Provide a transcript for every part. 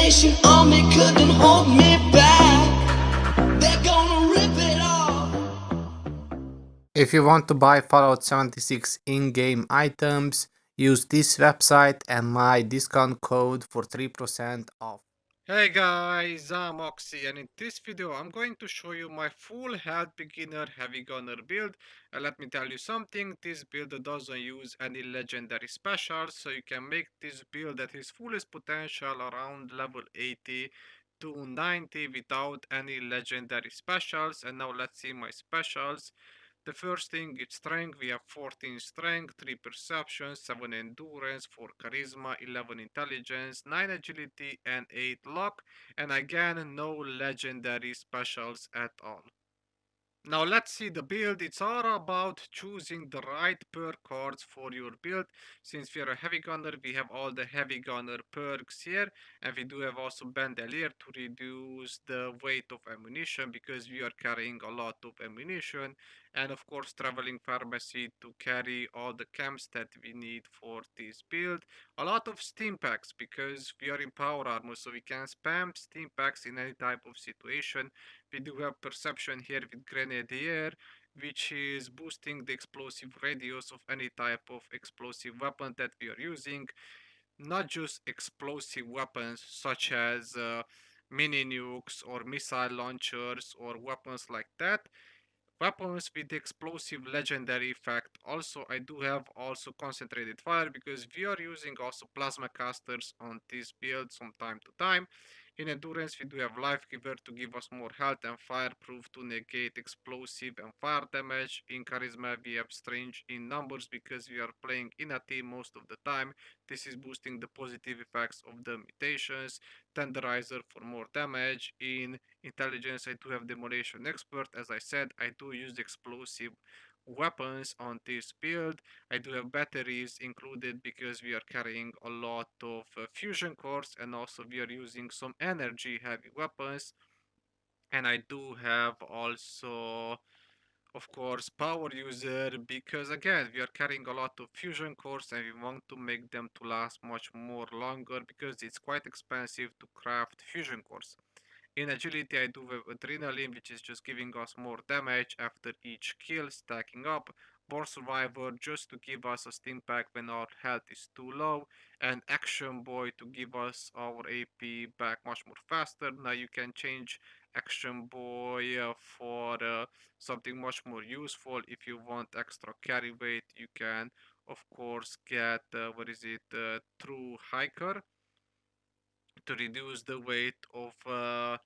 Salvation Army couldn't hold me back. They're gonna rip it off. If you want to buy Fallout 76 in-game items, use this website and my discount code for 3% off. Hey guys, I'm Oxy, and in this video I'm going to show you my full health beginner heavy gunner build. And let me tell you something, this build doesn't use any legendary specials, so you can make this build at its fullest potential around level 80 to 90 without any legendary specials. And now let's see my specials. The first thing is strength. We have 14 strength, 3 perception, 7 endurance, 4 charisma, 11 intelligence, 9 agility, and 8 luck. And again, no legendary specials at all. Now let's see the build. It's all about choosing the right perk cards for your build. Since we are a heavy gunner, we have all the heavy gunner perks here, and we do have also bandolier to reduce the weight of ammunition because we are carrying a lot of ammunition, and of course traveling pharmacy to carry all the chems that we need for this build. A lot of steam packs because we are in power armor, so we can spam steam packs in any type of situation. We do have perception here with grenadier, which is boosting the explosive radius of any type of explosive weapon that we are using. Not just explosive weapons such as mini nukes or missile launchers or weapons like that. Weapons with explosive legendary effect. Also, I do have also concentrated fire because we are using also plasma casters on this build from time to time. In endurance, we do have life giver to give us more health and fireproof to negate explosive and fire damage. In charisma, we have strange in numbers because we are playing in a team most of the time. This is boosting the positive effects of the mutations. Tenderizer for more damage. In intelligence, I do have demolition expert. As I said, I do use explosive weapons on this build. I do have batteries included because we are carrying a lot of fusion cores, and also we are using some energy heavy weapons. And I do have also, of course, power user because again we are carrying a lot of fusion cores and we want to make them to last much more longer because it's quite expensive to craft fusion cores. In agility, I do have adrenaline, which is just giving us more damage after each kill, stacking up. Born Survivor, just to give us a steam pack when our health is too low. And Action Boy to give us our AP back much more faster. Now you can change Action Boy for something much more useful. If you want extra carry weight, you can, of course, get, True Hiker to reduce the weight of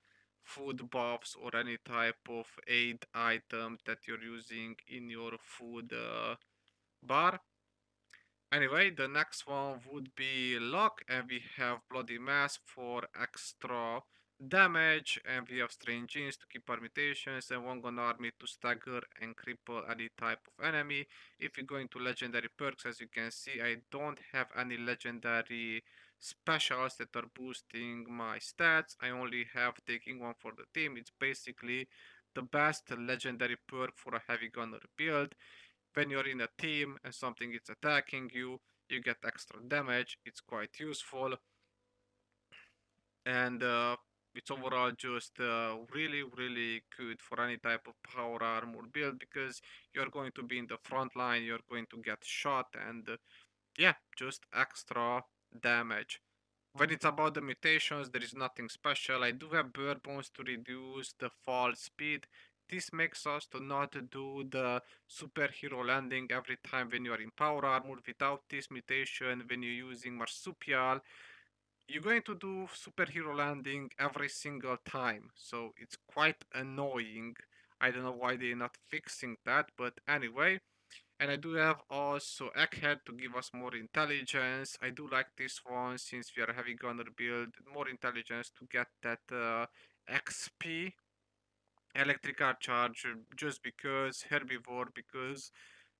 food buffs or any type of aid item that you're using in your food bar. Anyway, the next one would be luck, and we have bloody mass for extra damage, and we have strange genes to keep permutations, and one gun army to stagger and cripple any type of enemy. If you go into legendary perks, as you can see, I don't have any legendary specials that are boosting my stats. I only have taking one for the team. It's basically the best legendary perk for a heavy gunner build. When you're in a team and something is attacking you, you get extra damage. It's quite useful, and it's overall just really good for any type of power armor build because you're going to be in the front line, you're going to get shot, and yeah, just extra damage. When it's about the mutations, there is nothing special. I do have bird bones to reduce the fall speed. This makes us to not do the superhero landing every time when you are in power armor. Without this mutation, when you're using marsupial, you're going to do superhero landing every single time. So it's quite annoying. I don't know why they're not fixing that, but anyway. And I do have also Egghead to give us more intelligence. I do like this one since we are a heavy gunner build. More intelligence to get that XP electrical charge just because herbivore because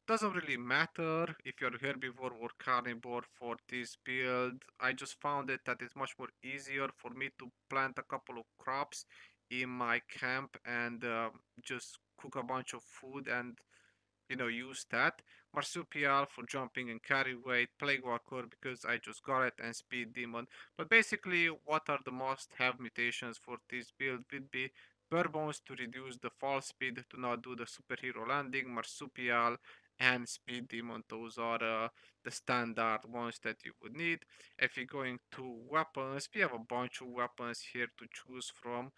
doesn't really matter if you're herbivore or carnivore for this build. I just found it that it's much more easier for me to plant a couple of crops in my camp and just cook a bunch of food and use that. Marsupial for jumping and carry weight, Plague Walker because I just got it, and Speed Demon. But basically, what are the must have mutations for this build would be Bare Bones to reduce the fall speed to not do the superhero landing, Marsupial, and Speed Demon. Those are the standard ones that you would need. If you're going to weapons, we have a bunch of weapons here to choose from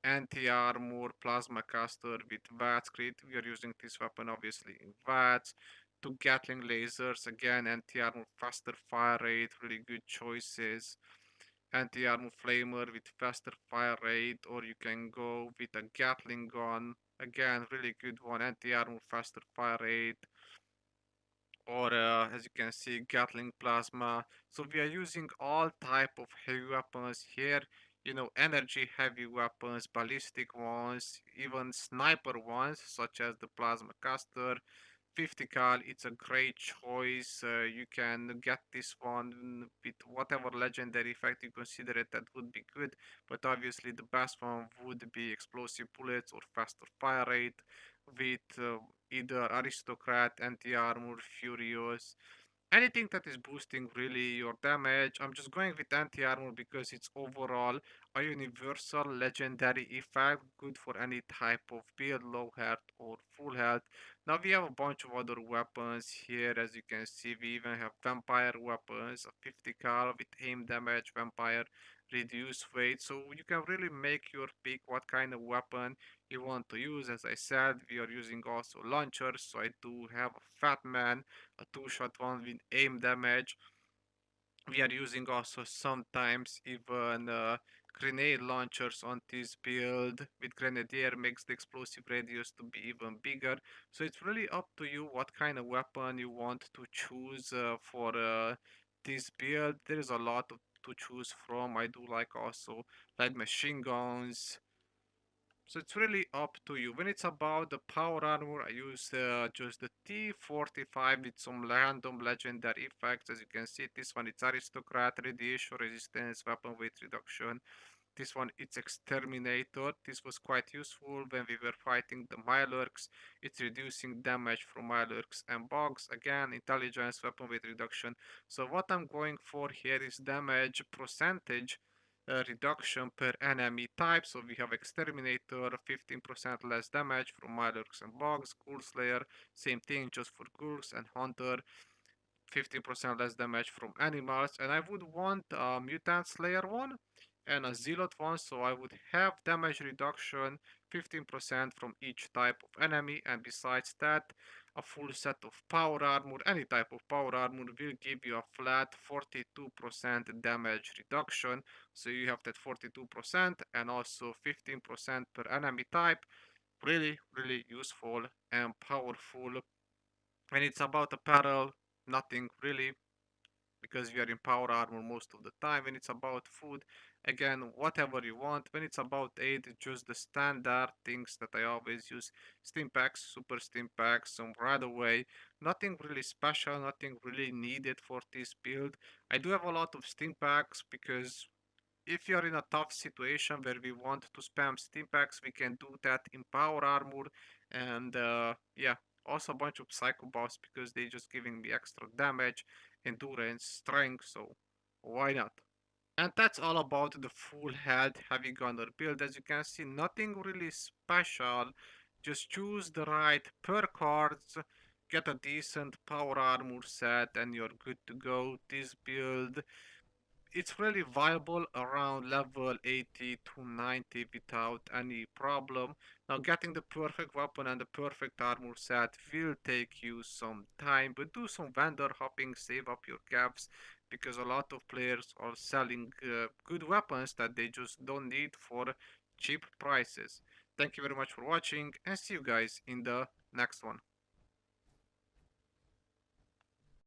anti-armor, plasma caster with VATS crit. We are using this weapon obviously in VATS. To Gatling lasers, again anti-armor, faster fire rate, really good choices. Anti-armor flamer with faster fire rate, or you can go with a Gatling gun, again really good one, anti-armor, faster fire rate, or as you can see, Gatling plasma. So we are using all type of heavy weapons here, energy heavy weapons, ballistic ones, even sniper ones such as the plasma caster. 50 cal, it's a great choice. You can get this one with whatever legendary effect you consider it, that would be good, but obviously the best one would be explosive bullets or faster fire rate with either aristocrat, anti-armor, furious, anything that is boosting really your damage. I'm just going with anti-armor because it's overall a universal legendary effect, good for any type of build, low health or full health. Now we have a bunch of other weapons here. As you can see, we even have vampire weapons, a 50 cal with aim damage, vampire, reduce weight. So you can really make your pick what kind of weapon you want to use. As I said, we are using also launchers, so I do have a fat man, a two-shot one with aim damage. We are using also sometimes even grenade launchers on this build. With grenadier makes the explosive radius to be even bigger. So it's really up to you what kind of weapon you want to choose for this build. There is a lot to choose from. I do like also light machine guns, so it's really up to you. When it's about the power armor, I use just the T45 with some random legendary effects. As you can see, this one it's aristocrat, radiation resistance, weapon weight reduction. This one it's exterminator. This was quite useful when we were fighting the Milorks. It's reducing damage from Milorks and bugs. Again, intelligence, weapon weight reduction. So what I'm going for here is damage percentage reduction per enemy type. So we have exterminator, 15% less damage from Milorks and bugs. Ghoul Slayer, same thing just for ghouls, and hunter, 15% less damage from animals. And I would want a mutant slayer one and a zealot one, so I would have damage reduction 15% from each type of enemy, and besides that a full set of power armor. Any type of power armor will give you a flat 42% damage reduction, so you have that 42% and also 15% per enemy type. Really useful and powerful. When it's about apparel, nothing really, because we are in power armor most of the time. When it's about food, again, whatever you want. When it's about aid, just the standard things that I always use: steam packs, super steam packs, some right away. Nothing really special, nothing really needed for this build. I do have a lot of steam packs because if you're in a tough situation where we want to spam steam packs, we can do that in power armor. And yeah, also a bunch of psycho buffs because they just giving me extra damage, endurance, strength, so why not? And that's all about the full health heavy gunner build. As you can see, nothing really special. Just choose the right perk cards, get a decent power armor set, and you're good to go. This build, it's really viable around level 80 to 90 without any problem. Now getting the perfect weapon and the perfect armor set will take you some time, but do some vendor hopping, save up your caps, because a lot of players are selling good weapons that they just don't need for cheap prices. Thank you very much for watching, and see you guys in the next one.